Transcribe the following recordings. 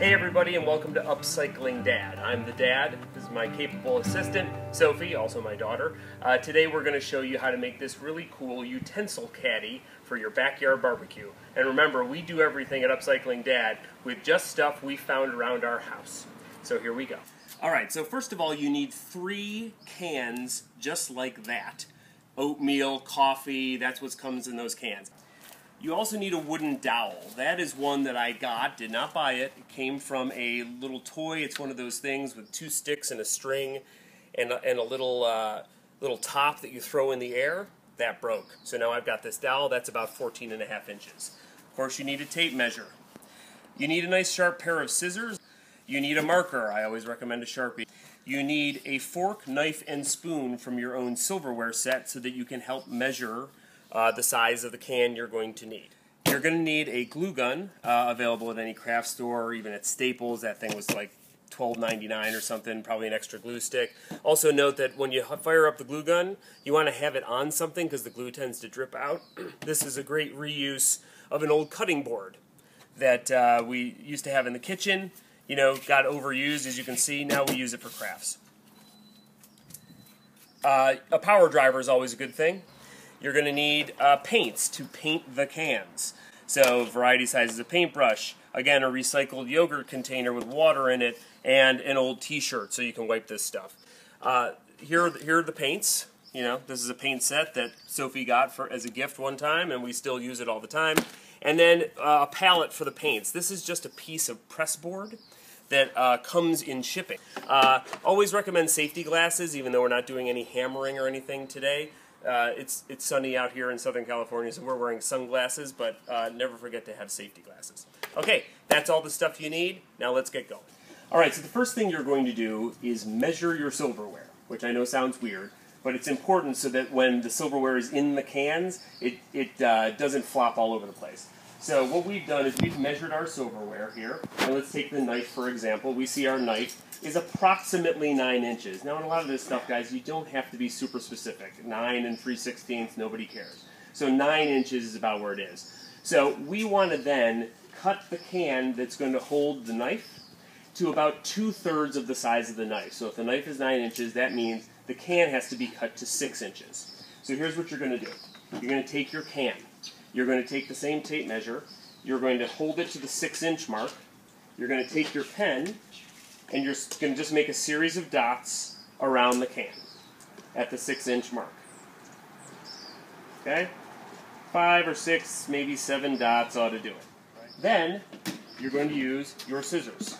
Hey everybody, and welcome to Upcycling Dad. I'm the dad. This is my capable assistant, Sophie, also my daughter. Today we're going to show you how to make this really cool utensil caddy for your backyard barbecue. And remember, we do everything at Upcycling Dad with just stuff we found around our house. So here we go. Alright, so first of all you need 3 cans just like that. Oatmeal, coffee, that's what comes in those cans. You also need a wooden dowel. That is one that I got, did not buy it. It came from a little toy. It's one of those things with 2 sticks and a string and a little top that you throw in the air. That broke. So now I've got this dowel that's about 14.5 inches. Of course you need a tape measure. You need a nice sharp pair of scissors. You need a marker. I always recommend a Sharpie. You need a fork, knife, and spoon from your own silverware set so that you can help measure the size of the can you're going to need. You're going to need a glue gun available at any craft store or even at Staples. That thing was like $12.99 or something, probably an extra glue stick. Also note that when you fire up the glue gun, you want to have it on something because the glue tends to drip out. This is a great reuse of an old cutting board that we used to have in the kitchen. You know, got overused, as you can see. Now we use it for crafts. A power driver is always a good thing. You're going to need paints to paint the cans. So variety sizes of paintbrush, again a recycled yogurt container with water in it, and an old t-shirt so you can wipe this stuff. Here are the paints. You know, this is a paint set that Sophie got as a gift one time, and we still use it all the time. And then a palette for the paints. This is just a piece of pressboard that comes in shipping. Always recommend safety glasses, even though we're not doing any hammering or anything today. It's sunny out here in Southern California, so we're wearing sunglasses, but never forget to have safety glasses. Okay, that's all the stuff you need. Now let's get going. Alright, so the first thing you're going to do is measure your silverware, which I know sounds weird, but it's important so that when the silverware is in the cans, it doesn't flop all over the place. So what we've done is we've measured our silverware here, and let's take the knife for example. We see our knife is approximately 9 inches. Now in a lot of this stuff, guys, you don't have to be super specific. 9 and 3/16, nobody cares. So 9 inches is about where it is. So we want to then cut the can that's going to hold the knife to about 2/3 of the size of the knife. So if the knife is 9 inches, that means the can has to be cut to 6 inches. So here's what you're going to do. You're going to take your can. You're going to take the same tape measure. You're going to hold it to the 6-inch mark. You're going to take your pen, and you're going to just make a series of dots around the can at the 6-inch mark. Okay? 5 or 6, maybe 7 dots ought to do it. Then, you're going to use your scissors.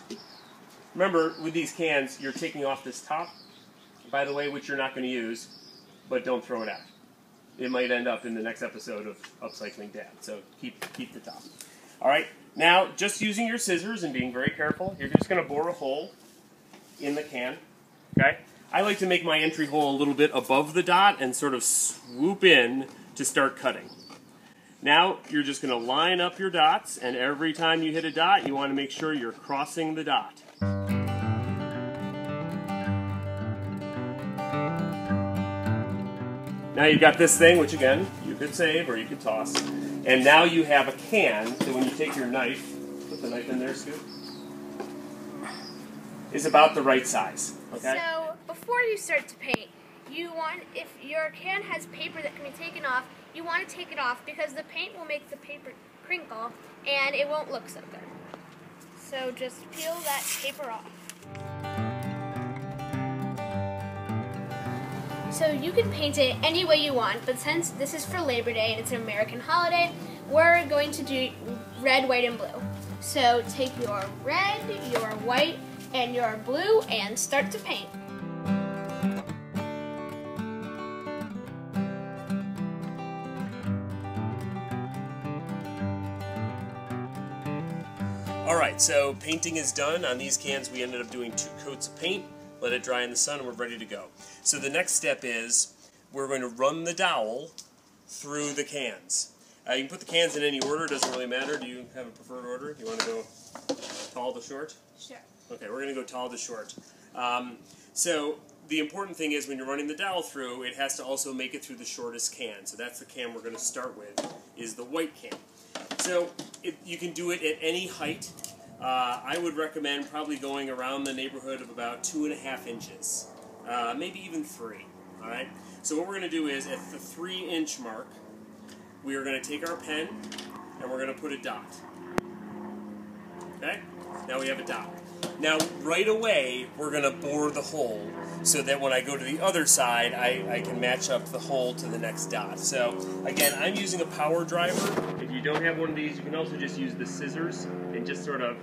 Remember, with these cans, you're taking off this top, by the way, which you're not going to use, but don't throw it out. It might end up in the next episode of Upcycling Dad, so keep the top. Alright, now just using your scissors and being very careful, you're just going to bore a hole in the can. Okay? I like to make my entry hole a little bit above the dot and sort of swoop in to start cutting. Now you're just going to line up your dots, and every time you hit a dot, you want to make sure you're crossing the dot. Now you've got this thing, which again, you could save or you could toss. And now you have a can, so when you take your knife, put the knife in there, Scoop, is about the right size. Okay? So, before you start to paint, if your can has paper that can be taken off, you want to take it off because the paint will make the paper crinkle and it won't look so good. So just peel that paper off. So you can paint it any way you want, but since this is for Labor Day and it's an American holiday, we're going to do red, white, and blue. So take your red, your white, and your blue and start to paint. Alright, so painting is done. On these cans we ended up doing 2 coats of paint. Let it dry in the sun and we're ready to go. So the next step is we're going to run the dowel through the cans. You can put the cans in any order, doesn't really matter. Do you have a preferred order? You want to go tall to short? Sure. Okay, we're going to go tall to short. So the important thing is when you're running the dowel through, it has to also make it through the shortest can. So that's the can we're going to start with, is the white can. So you can do it at any height. I would recommend probably going around the neighborhood of about 2.5 inches, maybe even 3. All right. So what we're going to do is at the 3-inch mark, we are going to take our pen and we're going to put a dot. Okay. Now we have a dot. Now right away we're going to bore the hole so that when I go to the other side, I can match up the hole to the next dot. So again, I'm using a power driver. If you don't have one of these, you can also just use the scissors and just sort of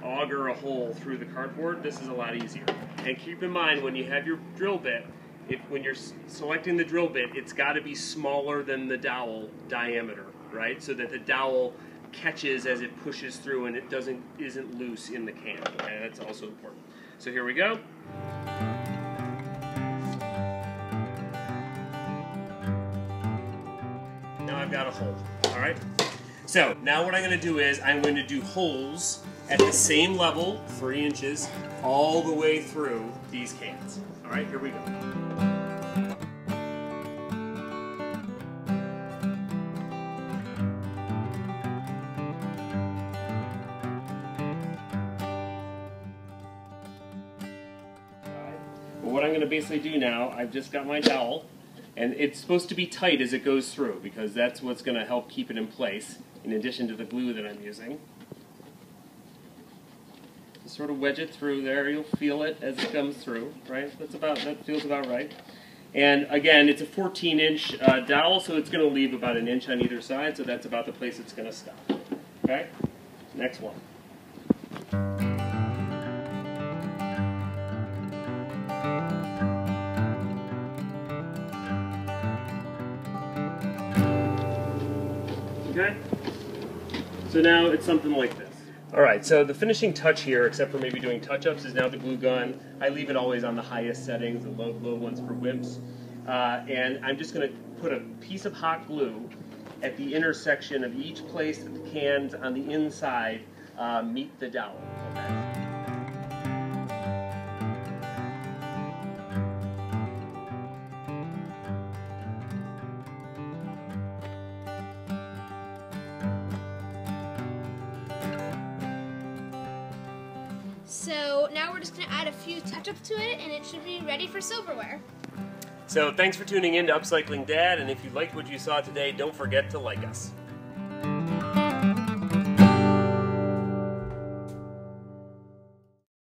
auger a hole through the cardboard. This is a lot easier. And keep in mind when you have your drill bit, when you're selecting the drill bit, it's got to be smaller than the dowel diameter, right? So that the dowel catches as it pushes through and it isn't loose in the can. Okay, that's also important. So here we go. Now I've got a hole. All right. So now what I'm going to do is I'm going to do holes at the same level, 3 inches, all the way through these cans. All right, here we go. What I'm going to basically do now, I've just got my dowel, and it's supposed to be tight as it goes through because that's what's going to help keep it in place, in addition to the glue that I'm using. Just sort of wedge it through there, you'll feel it as it comes through, right? That feels about right. And again, it's a 14-inch dowel, so it's going to leave about 1 inch on either side, so that's about the place it's going to stop. Okay? Next one. Okay? So now it's something like this. Alright, so the finishing touch here, except for maybe doing touch-ups, is now the glue gun. I leave it always on the highest settings, the low ones for wimps. And I'm just going to put a piece of hot glue at the intersection of each place that the cans on the inside meet the dowel. Okay? So now we're just going to add a few touch-ups to it, and it should be ready for silverware. So thanks for tuning in to Upcycling Dad, and if you liked what you saw today, don't forget to like us.